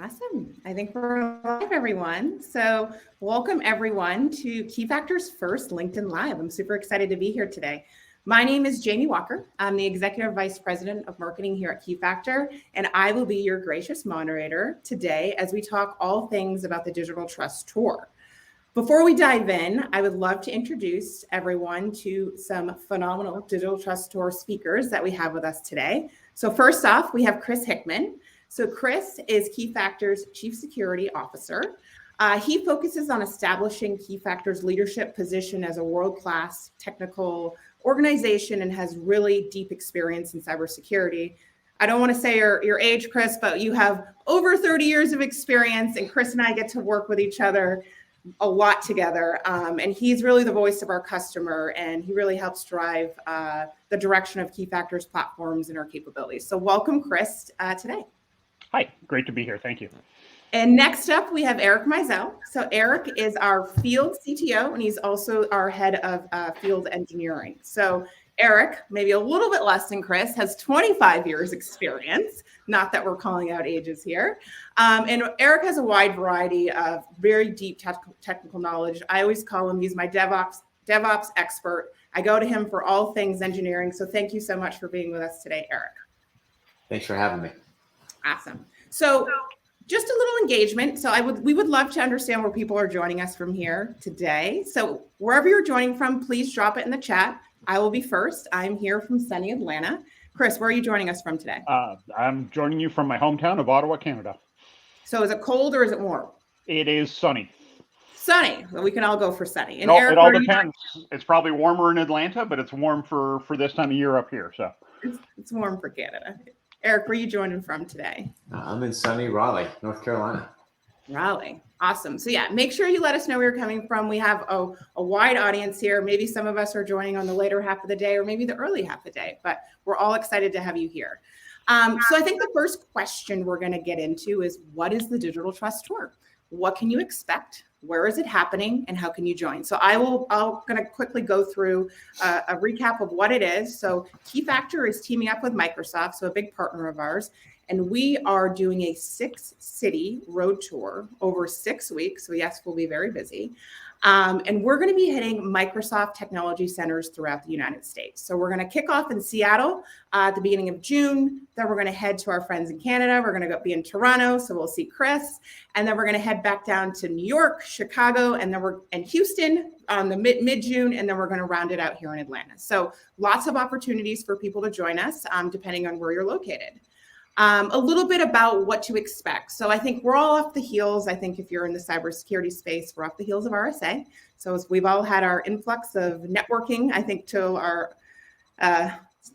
Awesome. I think we're live, everyone. So, welcome everyone to Keyfactor's first LinkedIn Live. I'm super excited to be here today. My name is Jamie Walker. I'm the Executive Vice President of Marketing here at Keyfactor, and I will be your gracious moderator today as we talk all things about the Digital Trust Tour. Before we dive in, I would love to introduce everyone to some phenomenal Digital Trust Tour speakers that we have with us today. So first off, we have Chris Hickman. So Chris is Keyfactor's Chief Security Officer. He focuses on establishing Keyfactor's leadership position as a world-class technical organization and has really deep experience in cybersecurity. I don't want to say your age, Chris, but you have over 30 years of experience, and Chris and I get to work with each other a lot together. And he's really the voice of our customer, and he really helps drive the direction of Keyfactor's platforms and our capabilities. So welcome, Chris, today. Hi, great to be here. Thank you. And next up, we have Eric Mizell. So Eric is our field CTO, and he's also our head of field engineering. So Eric, maybe a little bit less than Chris, has 25 years experience. Not that we're calling out ages here. And Eric has a wide variety of very deep technical knowledge. I always call him, he's my DevOps expert. I go to him for all things engineering. So thank you so much for being with us today, Eric. Thanks for having me. Awesome. So just a little engagement. So we would love to understand where people are joining us from here today. So wherever you're joining from, please drop it in the chat. I will be first. I'm here from sunny Atlanta. Chris, where are you joining us from today? I'm joining you from my hometown of Ottawa, Canada. So is it cold or is it warm? It is sunny. Sunny. Well, we can all go for sunny. And Eric, it all depends. It's probably warmer in Atlanta, but it's warm for this time of year up here. So it's warm for Canada. Eric, where are you joining from today? I'm in sunny Raleigh, North Carolina. Raleigh. Awesome. So yeah, make sure you let us know where you're coming from. We have a wide audience here. Maybe some of us are joining on the later half of the day or maybe the early half of the day, but we're all excited to have you here. So I think the first question we're going to get into is, what is the Digital Trust Tour? What can you expect? Where is it happening? And how can you join? So I'm going to quickly go through a recap of what it is. So Keyfactor is teaming up with Microsoft, so a big partner of ours. And we are doing a 6-city road tour over 6 weeks. So yes, we'll be very busy. And we're going to be hitting Microsoft technology centers throughout the United States. So we're going to kick off in Seattle at the beginning of June. Then we're going to head to our friends in Canada. We're going to be in Toronto, so we'll see Chris. And then we're going to head back down to New York, Chicago, and then Houston on the mid-June, and then we're going to round it out here in Atlanta. So lots of opportunities for people to join us, depending on where you're located. A little bit about what to expect. So I think we're all off the heels. I think if you're in the cybersecurity space, we're off the heels of RSA. So as we've all had our influx of networking, I think to our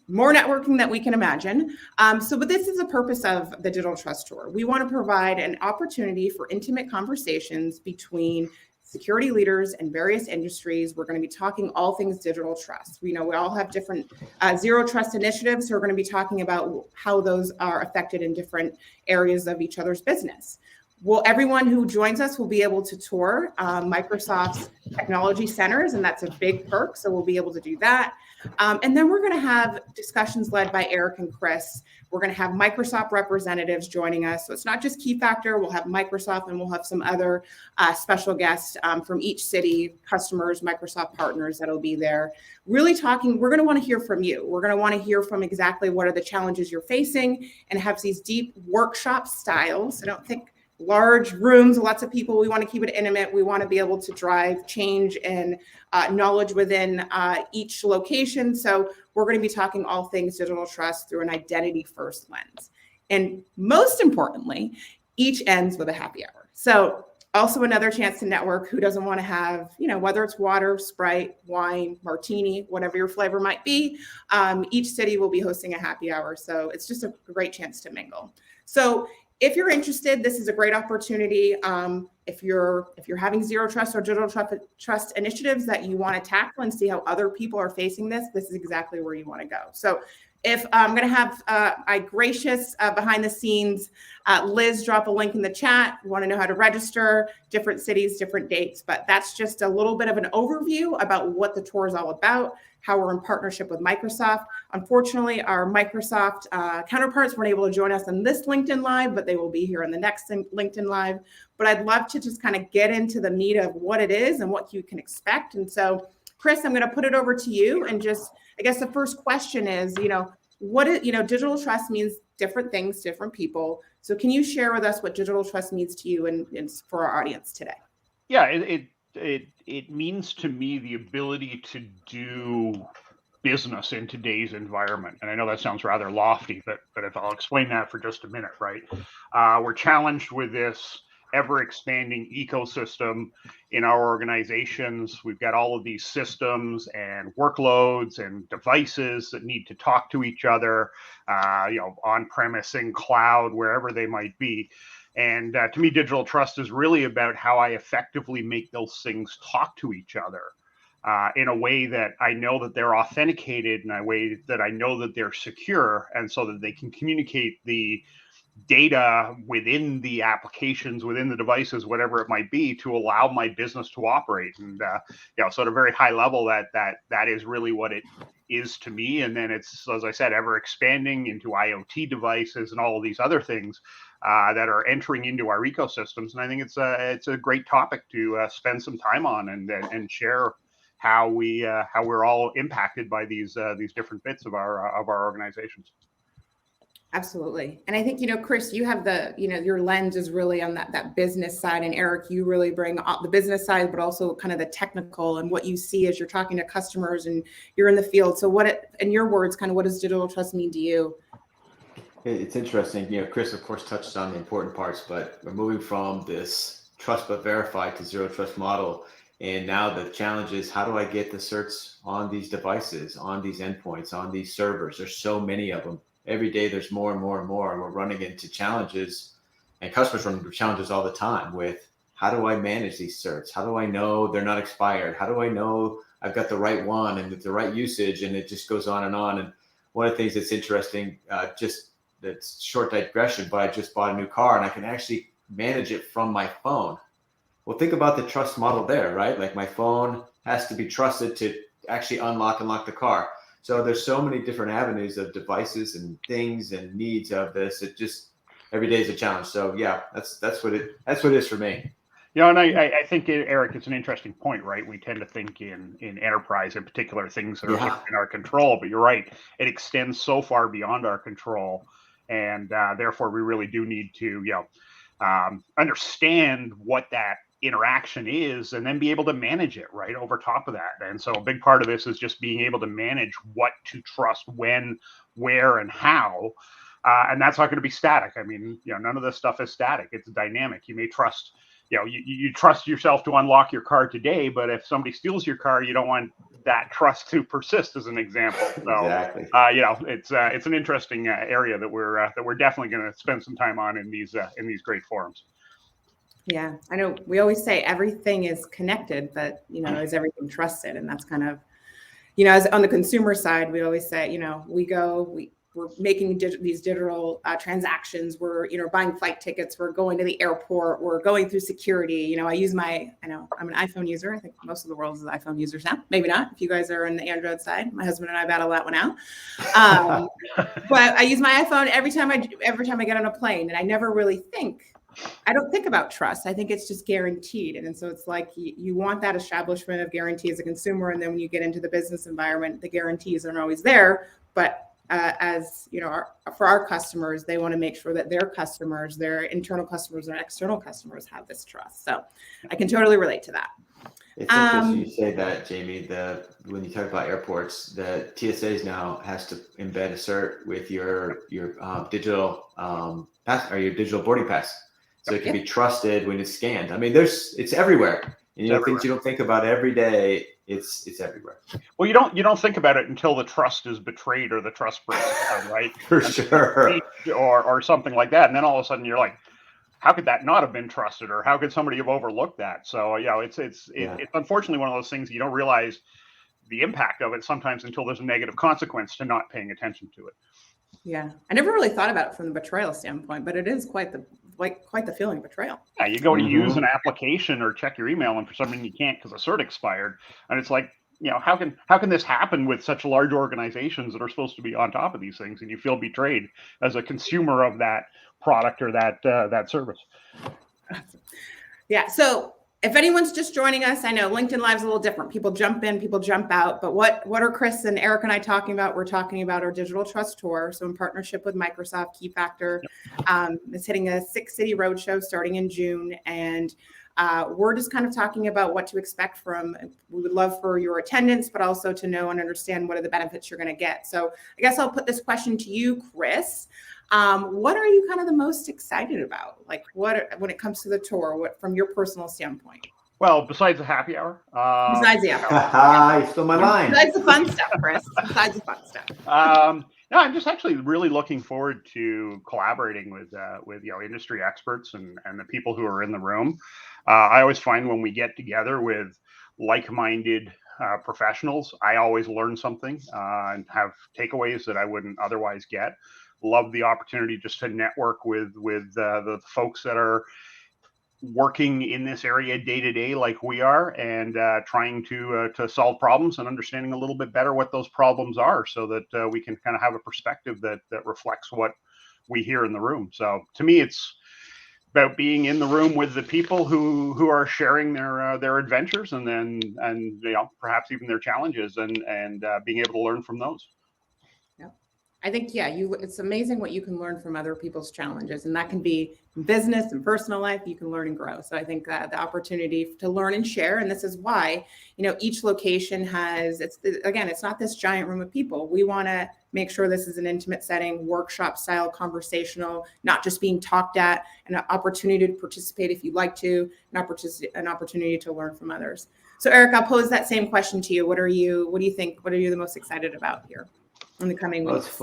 more networking that we can imagine. But this is the purpose of the Digital Trust Tour. We want to provide an opportunity for intimate conversations between security leaders in various industries. We're going to be talking all things digital trust. We know we all have different zero trust initiatives. So we're going to be talking about how those are affected in different areas of each other's business. Well, everyone who joins us will be able to tour Microsoft's technology centers, and that's a big perk. So we'll be able to do that. And then we're going to have discussions led by Eric and Chris. We're going to have Microsoft representatives joining us. So it's not just Keyfactor. We'll have Microsoft, and we'll have some other special guests from each city, customers, Microsoft partners that'll be there. Really talking, we're going to want to hear from you. We're going to want to hear from exactly what are the challenges you're facing and have these deep workshop styles. I don't think large rooms, lots of people. We want to keep it intimate. We want to be able to drive change and knowledge within each location. So we're going to be talking all things digital trust through an identity first lens. And most importantly, each ends with a happy hour. So also another chance to network. Who doesn't want to have, whether it's water, Sprite, wine, martini, whatever your flavor might be, each city will be hosting a happy hour. So it's just a great chance to mingle. So if you're interested, this is a great opportunity. If you're having zero trust or digital trust initiatives that you want to tackle and see how other people are facing this is exactly where you want to go. So if I'm going to have my gracious behind the scenes Liz drop a link in the chat. You want to know how to register, different cities, different dates, but that's just a little bit of an overview about what the tour is all about, how we're in partnership with Microsoft. Unfortunately, our Microsoft counterparts weren't able to join us on this LinkedIn Live, but they will be here in the next LinkedIn Live. But I'd love to just kind of get into the meat of what it is and what you can expect. And so, Chris, I'm going to put it over to you. And just, I guess the first question is, what is, digital trust means different things, different people. So can you share with us what digital trust means to you and for our audience today? Yeah, it means to me the ability to do business in today's environment. And I know that sounds rather lofty, but if I'll explain that for just a minute, right? We're challenged with this ever expanding ecosystem in our organizations. We've got all of these systems and workloads and devices that need to talk to each other, on premise, in cloud, wherever they might be. And to me, digital trust is really about how I effectively make those things talk to each other in a way that I know that they're authenticated, in a way that I know that they're secure, and so that they can communicate the data within the applications, within the devices, whatever it might be, to allow my business to operate. And so at a very high level, that is really what it is to me. And then it's, as I said, ever expanding into IoT devices and all of these other things that are entering into our ecosystems. And I think it's a great topic to spend some time on and share how we're all impacted by these different bits of our organizations. Absolutely. And I think, Chris, you have your lens is really on that business side, and Eric, you really bring the business side, but also kind of the technical and what you see as you're talking to customers and you're in the field. So in your words, kind of what does digital trust mean to you? It's interesting. Chris, of course, touched on the important parts, but we're moving from this trust but verify to zero trust model. And now the challenge is, how do I get the certs on these devices, on these endpoints, on these servers? There's so many of them. Every day there's more and more and more, and we're running into challenges, and customers run into challenges all the time with, how do I manage these certs? How do I know they're not expired? How do I know I've got the right one and the right usage? And it just goes on and on. And one of the things that's interesting, just that's short digression, but I just bought a new car and I can actually manage it from my phone. Well, think about the trust model there, right? Like, my phone has to be trusted to actually unlock and lock the car. So there's so many different avenues of devices and things and needs of this. It just, every day is a challenge. So yeah, that's what it is for me. And I think, Eric, it's an interesting point, right? We tend to think in enterprise, in particular, things that are in our control, but you're right. It extends so far beyond our control. And therefore we really do need to, understand what that interaction is, and then be able to manage it right over top of that. And so a big part of this is just being able to manage what to trust, when, where, and how. And that's not going to be static. I mean, none of this stuff is static. It's dynamic. You may trust, you trust yourself to unlock your car today, but if somebody steals your car, you don't want that trust to persist, as an example. So, exactly. It's an interesting area that we're definitely going to spend some time on in these great forums. Yeah, I know we always say everything is connected, but, is everything trusted? And that's kind of, as on the consumer side, we always say, we're making these digital transactions. We're, buying flight tickets. We're going to the airport. We're going through security. I know I'm an iPhone user. I think most of the world is iPhone users now. Maybe not, if you guys are on the Android side. My husband and I battle that one out. But I use my iPhone every time I get on a plane, and I don't think about trust. I think it's just guaranteed. And so it's like you want that establishment of guarantee as a consumer. And then when you get into the business environment, the guarantees aren't always there. But for our customers, they want to make sure that their customers, their internal customers and external customers have this trust. So I can totally relate to that. It's interesting you say that, Jamie. When you talk about airports, the TSAs now has to embed a cert with your digital pass or your digital boarding pass, so it can be trusted when it's scanned. I mean, it's everywhere. And things you don't think about every day. It's everywhere. Well, you don't think about it until the trust is betrayed or the trust breaks down, right? For sure. Or something like that, and then all of a sudden you're like, how could that not have been trusted, or how could somebody have overlooked that? So it's unfortunately one of those things you don't realize the impact of it sometimes until there's a negative consequence to not paying attention to it. Yeah, I never really thought about it from the betrayal standpoint, but it is quite the feeling of betrayal. Yeah, you go to use an application or check your email, and for some reason you can't because the cert expired, and it's like, how can this happen with such large organizations that are supposed to be on top of these things, and you feel betrayed as a consumer of that product or that service. Yeah. So if anyone's just joining us, I know LinkedIn Live's a little different. People jump in, people jump out. But what are Chris and Eric and I talking about? We're talking about our digital trust tour. So in partnership with Microsoft, Keyfactor, it's hitting a 6-city roadshow starting in June. And we're just kind of talking about what to expect from. We would love for your attendance, but also to know and understand what are the benefits you're going to get. So I guess I'll put this question to you, Chris. What are you kind of the most excited about? Like when it comes to the tour, what from your personal standpoint? Well, besides the happy hour. Besides the happy hour. You stole my line. Besides the fun stuff, Chris. Besides the fun stuff. No, I'm just actually really looking forward to collaborating with industry experts and the people who are in the room. I always find when we get together with like-minded professionals, I always learn something and have takeaways that I wouldn't otherwise get. Love the opportunity just to network with the folks that are working in this area day to day like we are, and trying to solve problems and understanding a little bit better what those problems are, so that we can kind of have a perspective that reflects what we hear in the room. So to me, it's about being in the room with the people who are sharing their adventures and perhaps even their challenges and being able to learn from those. I think, it's amazing what you can learn from other people's challenges, and that can be in business and personal life. You can learn and grow. So I think that the opportunity to learn and share, and this is why, each location has, it's not this giant room of people. We want to make sure this is an intimate setting, workshop style, conversational, not just being talked at, an opportunity to participate if you'd like to, an opportunity to learn from others. So Eric, I'll pose that same question to you. What do you think? What are you the most excited about here in the coming weeks?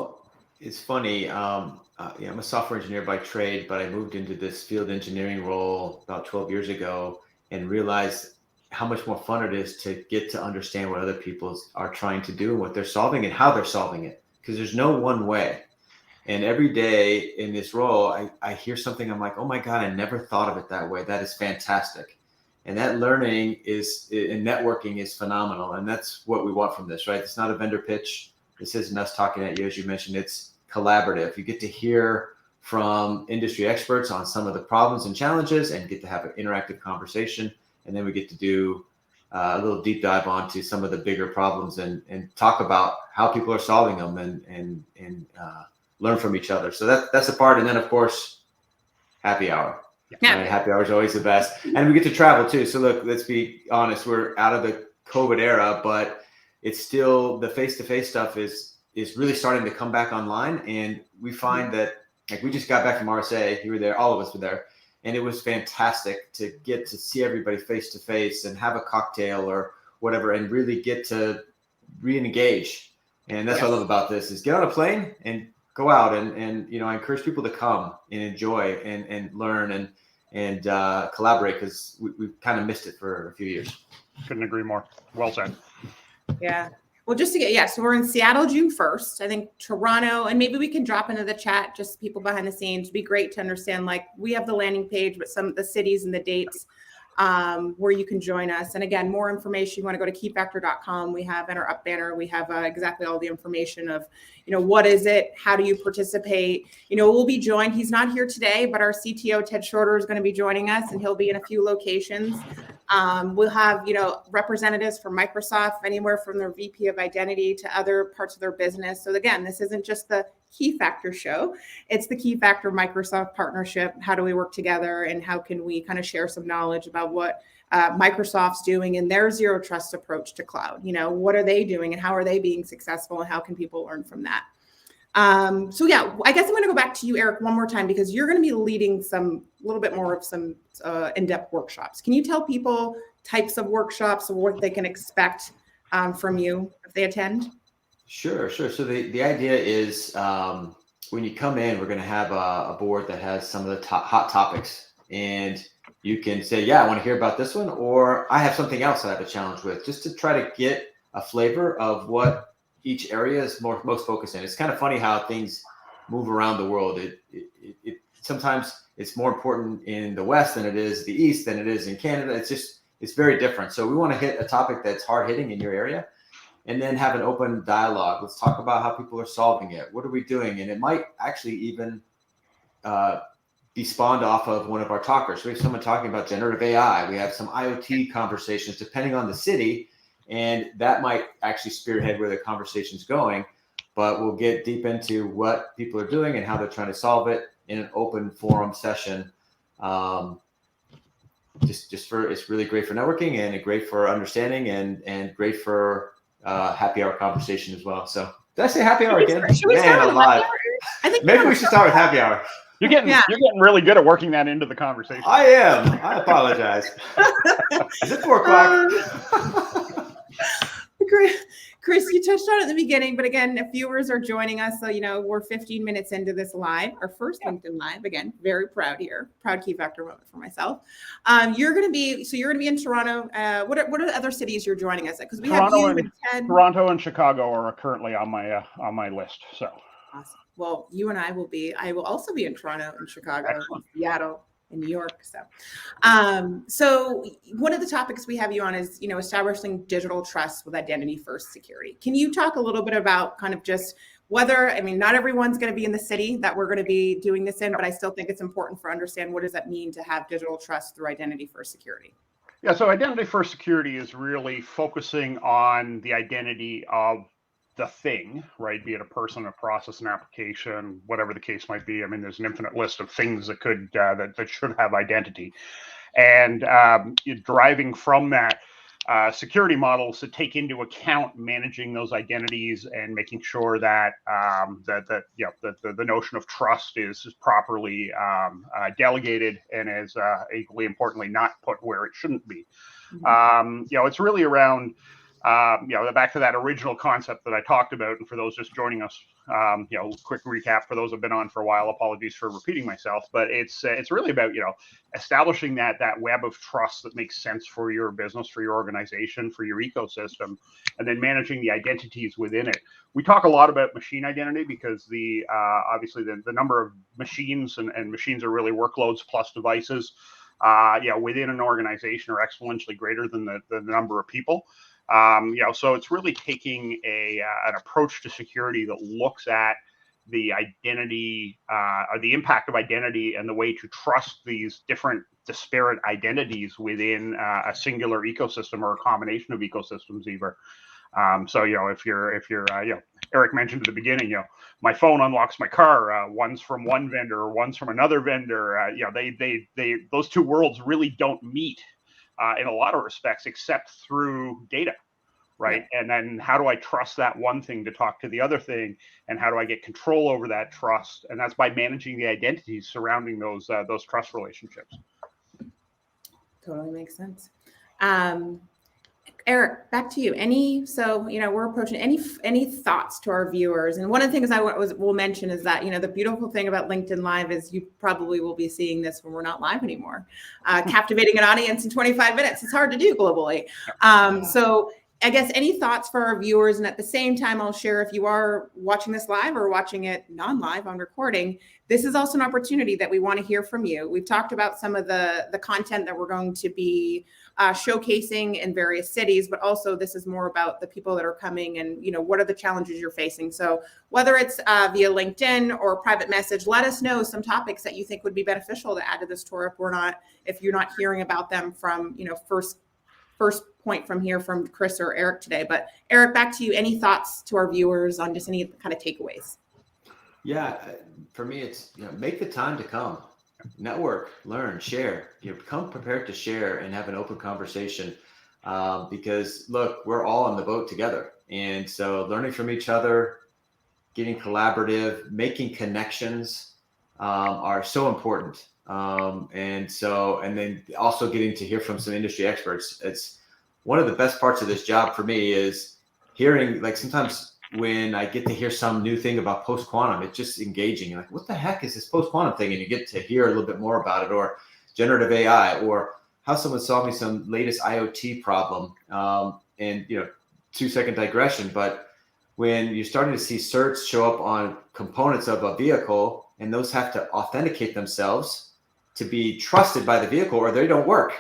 It's funny. I'm a software engineer by trade, but I moved into this field engineering role about 12 years ago and realized how much more fun it is to get to understand what other people are trying to do and what they're solving and how they're solving it. Because there's no one way. And every day in this role, I hear something. I'm like, oh my God, I never thought of it that way. That is fantastic. And that learning and networking is phenomenal. And that's what we want from this, right? It's not a vendor pitch. This isn't us talking at you, as you mentioned. It's collaborative. You get to hear from industry experts on some of the problems and challenges and get to have an interactive conversation. And then we get to do a little deep dive onto some of the bigger problems and talk about how people are solving them and learn from each other. So that's a part. And then, of course, happy hour. Yeah. Right? Happy hour is always the best. And we get to travel too. So look, let's be honest. We're out of the COVID era, but it's still the face-to-face stuff is really starting to come back online. And we find that, like, we just got back from RSA. You were there. All of us were there. And it was fantastic to get to see everybody face-to-face and have a cocktail or whatever and really get to re-engage. And that's what I love about this is get on a plane and go out and I encourage people to come and enjoy and learn and collaborate, because we've kind of missed it for a few years. Couldn't agree more. Well said. Yeah. Well, just to get, so we're in Seattle, June 1st. I think Toronto, and maybe we can drop into the chat, just people behind the scenes. It'd be great to understand, like, we have the landing page, but some of the cities and the dates where you can join us. And again, more information, you want to go to keyfactor.com. We have in our up banner, we have exactly all the information of, what is it? How do you participate? We'll be joined. He's not here today, but our CTO, Ted Shorter, is going to be joining us, and he'll be in a few locations. We'll have, representatives from Microsoft, anywhere from their VP of identity to other parts of their business. So again, this isn't just the Keyfactor show. It's the Keyfactor Microsoft partnership. How do we work together, and how can we kind of share some knowledge about what Microsoft's doing in their zero trust approach to cloud? What are they doing and how are they being successful, and how can people learn from that? So yeah, I guess I'm going to go back to you, Eric, one more time, because you're going to be leading a little bit more of some in-depth workshops. Can you tell people types of workshops or what they can expect from you if they attend? Sure. So the idea is when you come in, we're going to have a board that has some of the hot topics, and you can say, yeah, I want to hear about this one, or I have something else I have a challenge with, just to try to get a flavor of what each area is most focused in. It's kind of funny how things move around the world. It sometimes it's more important in the West than it is the East than it is in Canada. It's very different. So we want to hit a topic that's hard hitting in your area, and then have an open dialogue. Let's talk about how people are solving it. What are we doing? And it might actually even be spawned off of one of our talkers. We have someone talking about generative AI. We have some IoT conversations, depending on the city, and that might actually spearhead where the conversation's going. But we'll get deep into what people are doing and how they're trying to solve it in an open forum session. It's really great for networking and great for understanding and great for happy hour conversation as well. So did I say happy hour again? Should we start with happy hour? I think maybe we should start with happy hour. You're getting really good at working that into the conversation. I am. I apologize. Is it 4:00? Chris, you touched on it at the beginning, but again, if viewers are joining us, so we're 15 minutes into this live, our first LinkedIn Live. Again, very proud here, proud key factor moment for myself. You're going to be in Toronto. What are the other cities you're joining us at? Because we have you and Ted. Toronto and Chicago are currently on my list. So awesome. Well, you and I will also be in Toronto and Chicago, and Seattle, in New York. So one of the topics we have you on is, establishing digital trust with identity first security. Can you talk a little bit about kind of just not everyone's going to be in the city that we're going to be doing this in, but I still think it's important for understand what does that mean to have digital trust through identity first security? Yeah, so identity first security is really focusing on the identity of the thing, right? Be it a person, a process, an application, whatever the case might be. I mean, there's an infinite list of things that could that should have identity, and driving from that security models to take into account managing those identities and making sure that the notion of trust is properly delegated and is equally importantly not put where it shouldn't be. It's really around. Back to that original concept that I talked about, and for those just joining us, quick recap for those who've been on for a while. Apologies for repeating myself, but it's really about establishing that web of trust that makes sense for your business, for your organization, for your ecosystem, and then managing the identities within it. We talk a lot about machine identity because obviously the number of machines and machines are really workloads plus devices, within an organization are exponentially greater than the number of people. So it's really taking an approach to security that looks at the identity, or the impact of identity, and the way to trust these different disparate identities within a singular ecosystem or a combination of ecosystems, either. If you're Eric mentioned at the beginning, my phone unlocks my car. One's from one vendor, one's from another vendor. They those two worlds really don't meet. In a lot of respects, except through data, right? And then how do I trust that one thing to talk to the other thing, and how do I get control over that trust? And that's by managing the identities surrounding those trust relationships. Totally makes sense. Eric, back to you. We're approaching any thoughts to our viewers. And one of the things will mention is that, the beautiful thing about LinkedIn Live is you probably will be seeing this when we're not live anymore. Captivating an audience in 25 minutes. It's hard to do globally. So I guess any thoughts for our viewers, and at the same time, I'll share if you are watching this live or watching it non-live on recording, this is also an opportunity that we want to hear from you. We've talked about some of the content that we're going to be showcasing in various cities, but also this is more about the people that are coming and, what are the challenges you're facing. So whether it's via LinkedIn or private message, let us know some topics that you think would be beneficial to add to this tour if you're not hearing about them from, first point from here from Chris or Eric today. But Eric, back to you. Any thoughts to our viewers on just any kind of takeaways? Yeah, for me, it's make the time to come, network, learn, share. Come prepared to share and have an open conversation, because look, we're all on the boat together, and so learning from each other, getting collaborative, making connections are so important. And then also getting to hear from some industry experts. It's one of the best parts of this job for me is hearing, like, sometimes when I get to hear some new thing about post-quantum, it's just engaging. Like, what the heck is this post-quantum thing? And you get to hear a little bit more about it, or generative AI, or how someone solved me some latest IoT problem. And, 2-second digression, but when you're starting to see certs show up on components of a vehicle, and those have to authenticate themselves to be trusted by the vehicle or they don't work.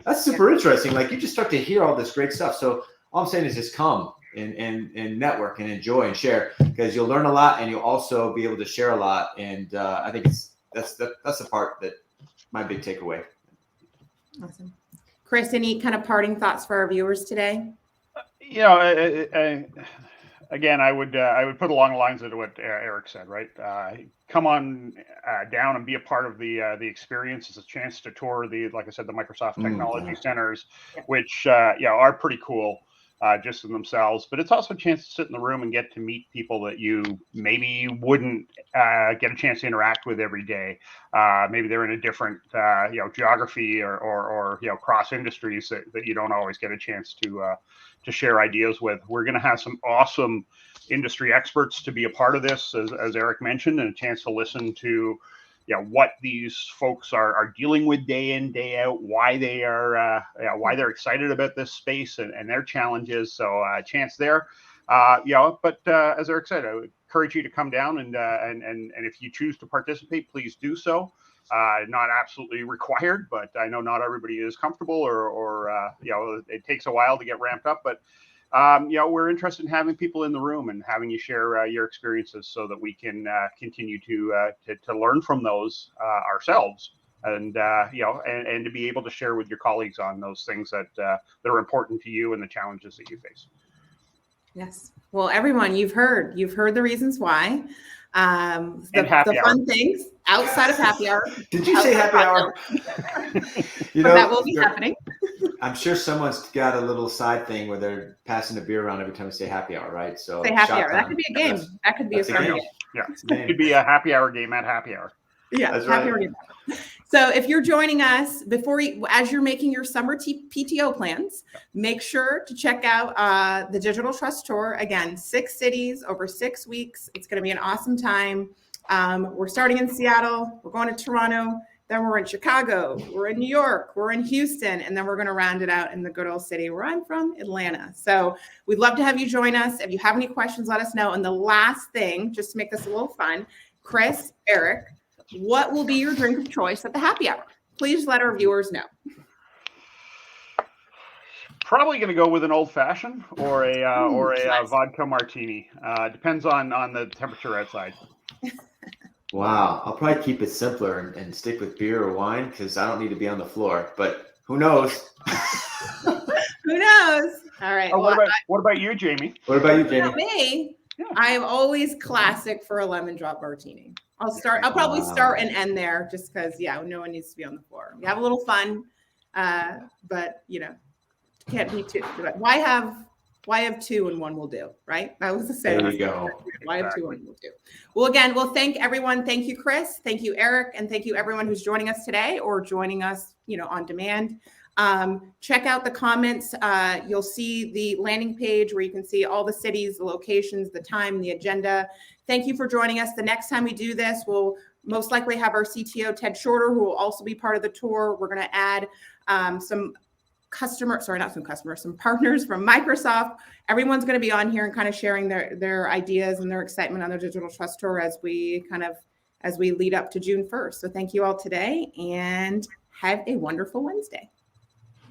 That's super interesting. Like, you just start to hear all this great stuff. So all I'm saying is just come and network and enjoy and share, because you'll learn a lot and you'll also be able to share a lot. And I think that's the part that my big takeaway. Awesome. Chris, any kind of parting thoughts for our viewers today? You know, again, I would put along the lines of what Eric said, right? Come on down and be a part of the experience. It's a chance to tour like I said, the Microsoft Technology Centers, which are pretty cool just in themselves. But it's also a chance to sit in the room and get to meet people that you maybe wouldn't get a chance to interact with every day. Maybe they're in a different geography or cross industries that you don't always get a chance to share ideas with. We're going to have some awesome industry experts to be a part of this, as Eric mentioned, and a chance to listen to what these folks are dealing with day in, day out, why they're excited about this space and their challenges. So a chance there. But as Eric said, I would encourage you to come down and if you choose to participate, please do so. Not absolutely required, but I know not everybody is comfortable or it takes a while to get ramped up, but we're interested in having people in the room and having you share your experiences so that we can continue to learn from those ourselves and to be able to share with your colleagues on those things that are important to you and the challenges that you face. Yes. Well, everyone, you've heard the reasons why. The fun things outside of happy hour. Did you say happy hour? That will be happening. I'm sure someone's got a little side thing where they're passing a beer around every time we say happy hour, right? So say happy hour. That could be a game. That could be a fun game. Yeah, it could be a happy hour game at happy hour. Yeah, that's happy right. hour game. So if you're joining us as you're making your summer PTO plans, make sure to check out the Digital Trust Tour. Again, 6 cities over 6 weeks. It's going to be an awesome time. We're starting in Seattle. We're going to Toronto. Then we're in Chicago. We're in New York. We're in Houston. And then we're going to round it out in the good old city where I'm from, Atlanta. So we'd love to have you join us. If you have any questions, let us know. And the last thing, just to make this a little fun, Chris, Eric, what will be your drink of choice at the happy hour? Please let our viewers know. Probably going to go with an old fashioned or a vodka martini. Depends on the temperature outside. Wow, I'll probably keep it simpler and stick with beer or wine because I don't need to be on the floor. But who knows? Who knows? All right. Oh, what about you, Jamie? What about you, Jamie? Me, yeah. I am always classic for a lemon drop martini. I'll probably start and end there just because, no one needs to be on the floor. We have a little fun, but can't be too. Why have 2 and 1 will do, right? That was the same. There you go. Why have 2 and 1 will do? Well, again, thank everyone. Thank you, Chris. Thank you, Eric. And thank you, everyone who's joining us today or joining us, on demand. Check out the comments. You'll see the landing page where you can see all the cities, the locations, the time, the agenda. Thank you for joining us. The next time we do this, we'll most likely have our CTO, Ted Shorter, who will also be part of the tour. We're going to add some partners from Microsoft. Everyone's going to be on here and kind of sharing their ideas and their excitement on their Digital Trust Tour as we lead up to June 1st. So thank you all today and have a wonderful Wednesday.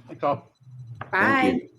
Thanks all. Bye. Thank you.